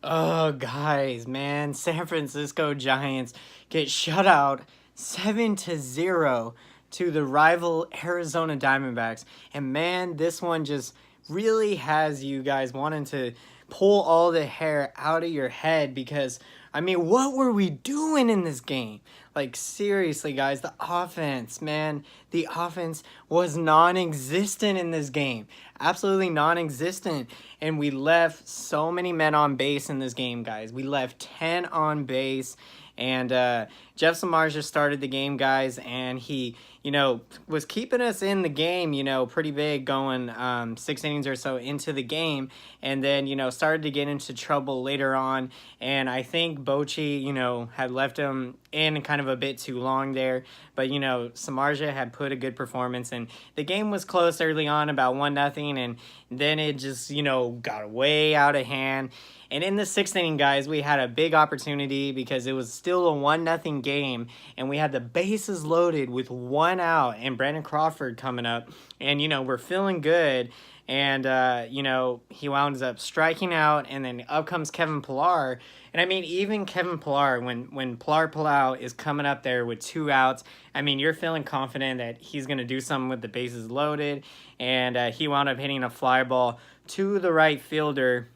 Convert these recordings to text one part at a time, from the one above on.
Oh, guys, man, San Francisco Giants get shut out 7-0 to the rival Arizona Diamondbacks. And man, this one just really has you guys wanting to pull all the hair out of your head because, I mean, what were we doing in this game? Like, seriously, guys, the offense, man, the offense was non-existent in this game. Absolutely non-existent. And we left so many men on base in this game, guys. We left 10 on base. And Jeff Samardzija started the game, guys, and he, was keeping us in the game, pretty big, going 6 innings or so into the game, and then, started to get into trouble later on. And I think Bochy, had left him in kind of a bit too long there, but Samardzija had put a good performance, and the game was close early on, about 1-0, and then it just got way out of hand. And in the 6th inning, guys, we had a big opportunity because it was still a 1-0 game, and we had the bases loaded with 1 out and Brandon Crawford coming up, and we're feeling good. And, he wound up striking out, and then up comes Kevin Pillar. And, I mean, even Kevin Pillar, when Pillar Palau is coming up there with 2 outs, I mean, you're feeling confident that he's going to do something with the bases loaded. And he wound up hitting a fly ball to the right fielder,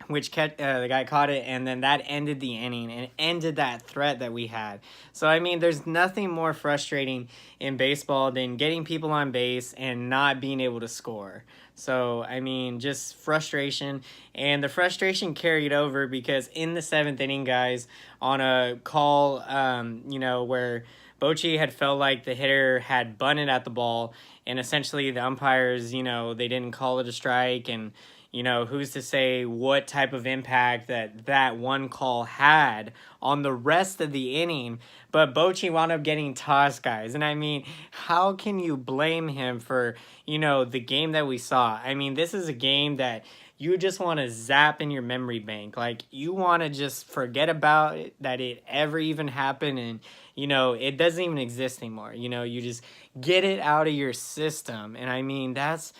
which the guy caught it, and then that ended the inning and ended that threat that we had. So, I mean, there's nothing more frustrating in baseball than getting people on base and not being able to score. So, I mean, just frustration, and the frustration carried over because in the 7th inning, guys, on a call, where Bochy had felt like the hitter had bunted at the ball, and essentially the umpires, they didn't call it a strike, and who's to say what type of impact that one call had on the rest of the inning. But Bochy wound up getting tossed, guys. And I mean, how can you blame him for, the game that we saw? I mean, this is a game that you just want to zap in your memory bank. Like, you want to just forget about it, that it ever even happened, and, it doesn't even exist anymore. You just get it out of your system. And I mean, that's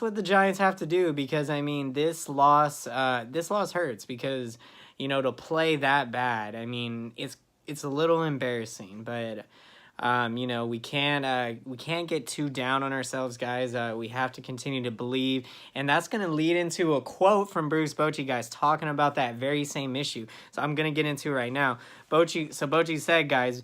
what the Giants have to do, because I mean this loss hurts because to play that bad, I mean it's a little embarrassing, but we can't get too down on ourselves, guys. We have to continue to believe, and that's going to lead into a quote from Bruce Bochy, guys, talking about that very same issue. So I'm going to get into it right now. Bochy said, guys,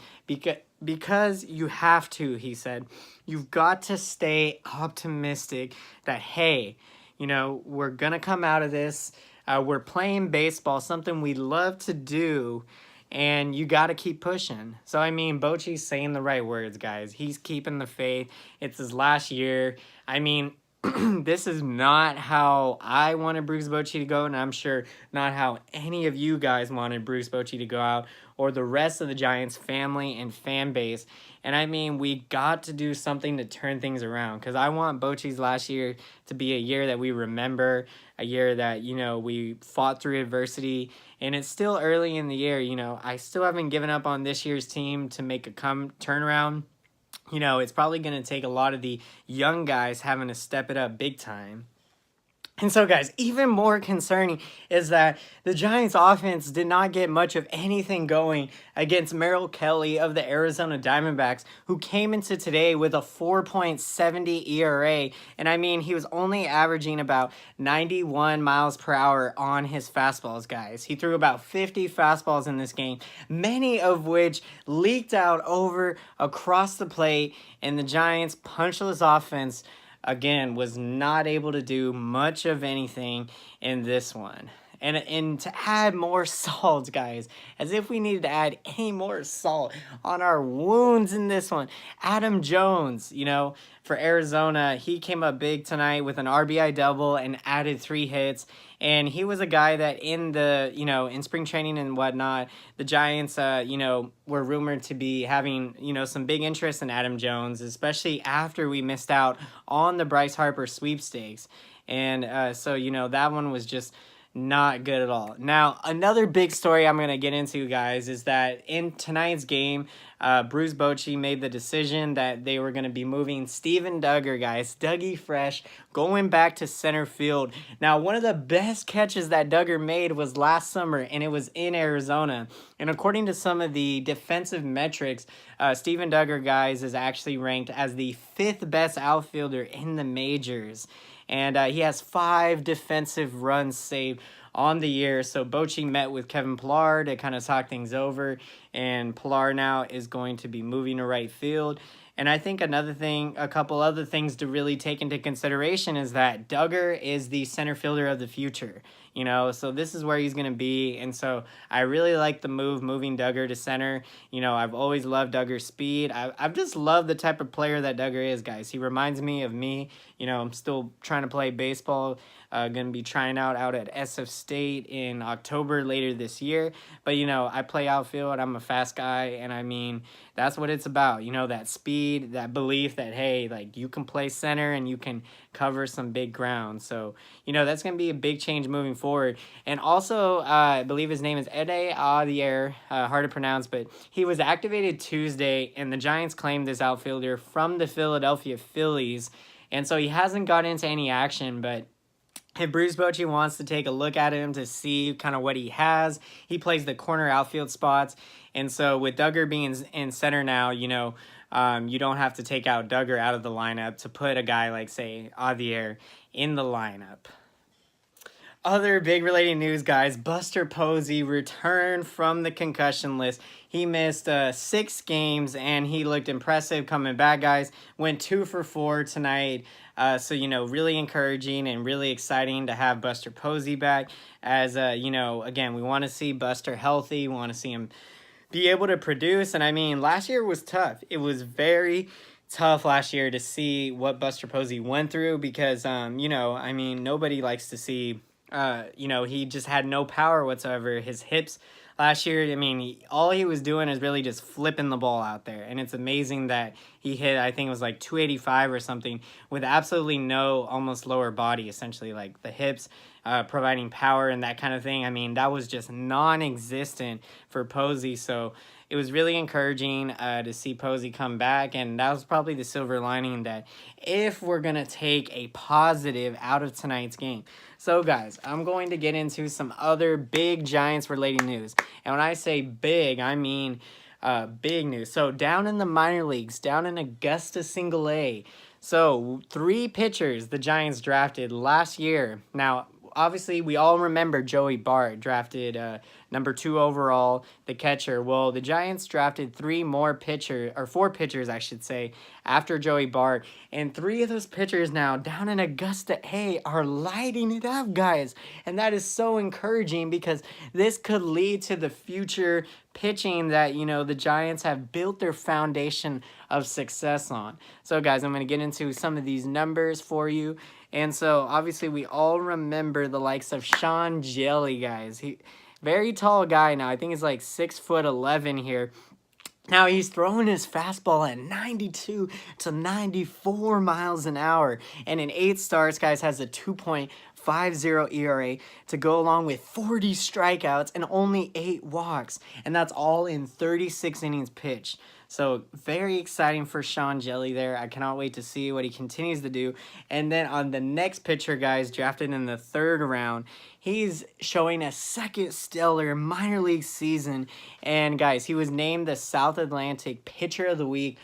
because you have to, he said, you've got to stay optimistic that, hey, we're going to come out of this. We're playing baseball, something we love to do, and you got to keep pushing. So, I mean, Bochy's saying the right words, guys. He's keeping the faith. It's his last year. I mean, this is not how I wanted Bruce Bochy to go, and I'm sure not how any of you guys wanted Bruce Bochy to go out, or the rest of the Giants family and fan base. And I mean, we got to do something to turn things around, because I want Bochy's last year to be a year that we remember, a year that, we fought through adversity. And it's still early in the year. I still haven't given up on this year's team to make a turnaround. It's probably going to take a lot of the young guys having to step it up big time. And so, guys, even more concerning is that the Giants' offense did not get much of anything going against Merrill Kelly of the Arizona Diamondbacks, who came into today with a 4.70 ERA. And I mean, he was only averaging about 91 miles per hour on his fastballs, guys. He threw about 50 fastballs in this game, many of which leaked out across the plate, and the Giants' punchless offense again was not able to do much of anything in this one. And to add more salt, guys, as if we needed to add any more salt on our wounds in this one, Adam Jones, for Arizona, he came up big tonight with an RBI double and added 3 hits. And he was a guy that in the, in spring training and whatnot, the Giants, were rumored to be having, some big interest in Adam Jones, especially after we missed out on the Bryce Harper sweepstakes. And so, that one was just Not good at all. Now, another big story I'm going to get into, guys, is that in tonight's game, Bruce Bochy made the decision that they were going to be moving Steven Duggar, guys. Dougie Fresh going back to center field. Now, one of the best catches that Duggar made was last summer, and it was in Arizona. And according to some of the defensive metrics, Steven Duggar, guys, is actually ranked as the 5th best outfielder in the majors. And he has 5 defensive runs saved on the year. So Bochy met with Kevin Pillar to kind of talk things over. And Pillar now is going to be moving to right field. And I think a couple other things to really take into consideration is that Duggar is the center fielder of the future. You know, so this is where he's going to be. And so I really like the moving Duggar to center. You know, I've always loved Duggar's speed. I've just loved the type of player that Duggar is, guys. He reminds me of me. You know, I'm still trying to play baseball. Going to be trying out at SF State in October later this year. But, you know, I play outfield. I'm a fast guy. And, I mean, that's what it's about. You know, that speed, that belief that, hey, like, you can play center and you can cover some big ground. So, you know, that's going to be a big change moving forward. And also, I believe his name is Ede Adier, hard to pronounce, but he was activated Tuesday, and the Giants claimed this outfielder from the Philadelphia Phillies. And so he hasn't got into any action, but if Bruce Bochy wants to take a look at him to see kind of what he has, he plays the corner outfield spots. And so with Duggar being in center now, you know, you don't have to take out Duggar out of the lineup to put a guy like, say, Adier in the lineup. Other big related news, guys. Buster Posey returned from the concussion list. He missed 6 games, and he looked impressive coming back, guys. Went 2 for 4 tonight. So, you know, really encouraging and really exciting to have Buster Posey back. As, you know, again, we want to see Buster healthy. We want to see him be able to produce. And, I mean, last year was tough. It was very tough last year to see what Buster Posey went through because, you know, I mean, nobody likes to see... you know, he just had no power whatsoever. His hips last year, I mean, all he was doing is really just flipping the ball out there. And it's amazing that he hit, I think it was like 285 or something, with absolutely no almost lower body, essentially, like the hips providing power and that kind of thing. I mean, that was just non-existent for Posey. So it was really encouraging to see Posey come back, and that was probably the silver lining that if we're going to take a positive out of tonight's game. So, guys, I'm going to get into some other big Giants-related news. And when I say big, I mean big news. So, down in the minor leagues, down in Augusta Single A, so 3 pitchers the Giants drafted last year. Now, obviously, we all remember Joey Bart drafted number 2 overall, the catcher. Well, the Giants drafted 4 pitchers, I should say, after Joey Bart. And 3 of those pitchers now down in Augusta A are lighting it up, guys. And that is so encouraging because this could lead to the future pitching that, you know, the Giants have built their foundation of success on. So, guys, I'm going to get into some of these numbers for you. And so, obviously, we all remember the likes of Sean Jelly, guys. Very tall guy now. I think he's like 6'11" here. Now, he's throwing his fastball at 92 to 94 miles an hour. And in 8 starts, guys, has a 2.50 ERA to go along with 40 strikeouts and only 8 walks. And that's all in 36 innings pitched. So, very exciting for Sean Jelly there. I cannot wait to see what he continues to do. And then on the next pitcher, guys, drafted in the 3rd round, he's showing a second stellar minor league season. And, guys, he was named the South Atlantic Pitcher of the Week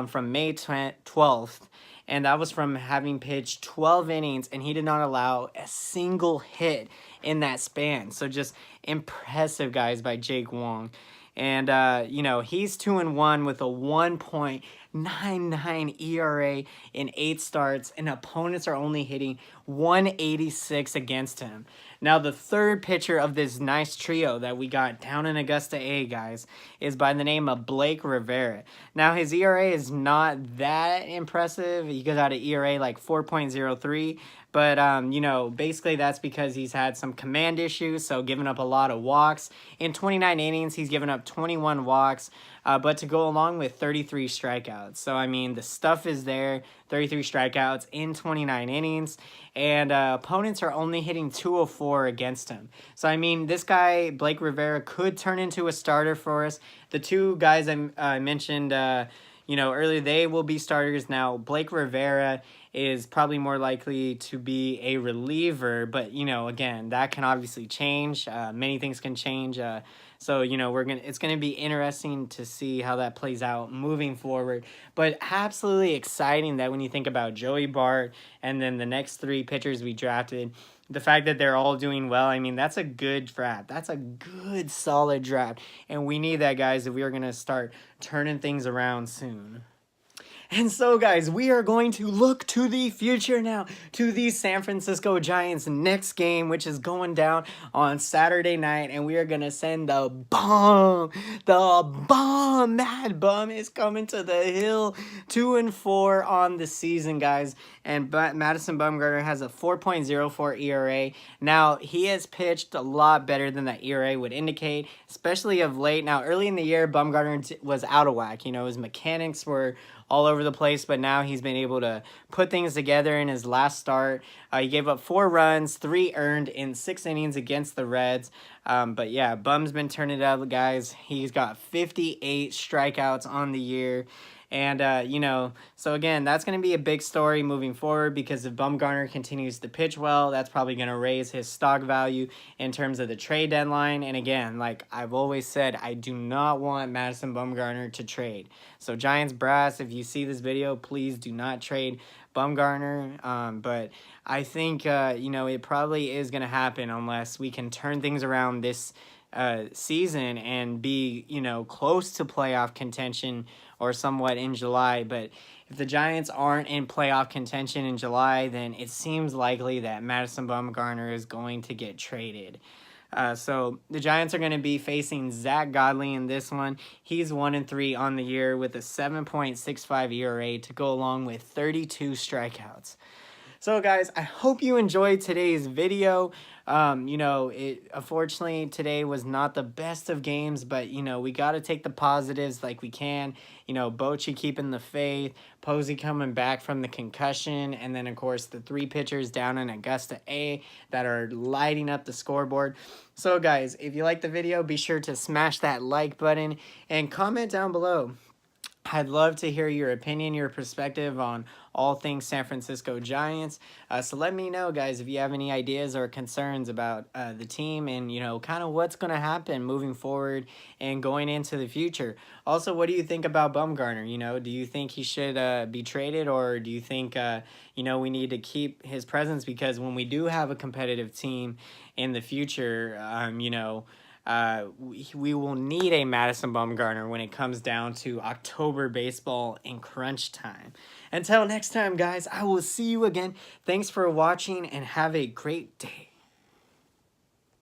from May 12th. And that was from having pitched 12 innings, and he did not allow a single hit in that span. So, just impressive, guys, by Jake Wong. And, you know, he's 2-1 with a 1.99 ERA in 8 starts, and opponents are only hitting 186 against him. Now, the 3rd pitcher of this nice trio that we got down in Augusta A, guys, is by the name of Blake Rivera. Now, his ERA is not that impressive. He got an ERA like 4.03. But, you know, basically that's because he's had some command issues, so giving up a lot of walks. In 29 innings, he's given up 21 walks, but to go along with 33 strikeouts. strikeouts. So, I mean, the stuff is there. 33 strikeouts in 29 innings. And opponents are only hitting 204 against him. So, I mean, this guy, Blake Rivera, could turn into a starter for us. The two guys I mentioned earlier, they will be starters. Now, Blake Rivera is probably more likely to be a reliever, but, again, that can obviously change. Many things can change. So, it's going to be interesting to see how that plays out moving forward. But absolutely exciting that when you think about Joey Bart and then the next three pitchers we drafted, the fact that they're all doing well, I mean, that's a good draft. That's a good, solid draft. And we need that, guys, if we are going to start turning things around soon. And so, guys, we are going to look to the future now, to the San Francisco Giants' next game, which is going down on Saturday night, and we are going to send the bomb. Mad Bum is coming to the hill, 2-4 on the season, guys, and Madison Bumgarner has a 4.04 ERA. Now, he has pitched a lot better than that ERA would indicate, especially of late. Now, early in the year, Bumgarner was out of whack. His mechanics were all over the place, but now he's been able to put things together in his last start. He gave up 4 runs, 3 earned in 6 innings against the Reds. But yeah, Bum's been turning it up, guys. He's got 58 strikeouts on the year. And, so again, that's going to be a big story moving forward, because if Bumgarner continues to pitch well, that's probably going to raise his stock value in terms of the trade deadline. And again, like I've always said, I do not want Madison Bumgarner to trade. So Giants brass, if you see this video, please do not trade Bumgarner. But I think, it probably is going to happen unless we can turn things around this season and be, close to playoff contention or somewhat in July. But if the Giants aren't in playoff contention in July, then it seems likely that Madison Bumgarner is going to get traded. So the Giants are going to be facing Zach Godley in this one. He's 1-3 on the year with a 7.65 ERA to go along with 32 strikeouts. So, guys, I hope you enjoyed today's video. Unfortunately, today was not the best of games, but, we got to take the positives like we can. Bochy keeping the faith, Posey coming back from the concussion, and then, of course, the 3 pitchers down in Augusta A that are lighting up the scoreboard. So, guys, if you like the video, be sure to smash that like button and comment down below. I'd love to hear your opinion, your perspective on all things San Francisco Giants. So let me know, guys, if you have any ideas or concerns about the team and, kind of what's going to happen moving forward and going into the future. Also, what do you think about Bumgarner? Do you think he should be traded, or do you think, we need to keep his presence? Because when we do have a competitive team in the future, we will need a Madison Bumgarner when it comes down to October baseball and crunch time. Until next time, guys, I will see you again. Thanks for watching and have a great day.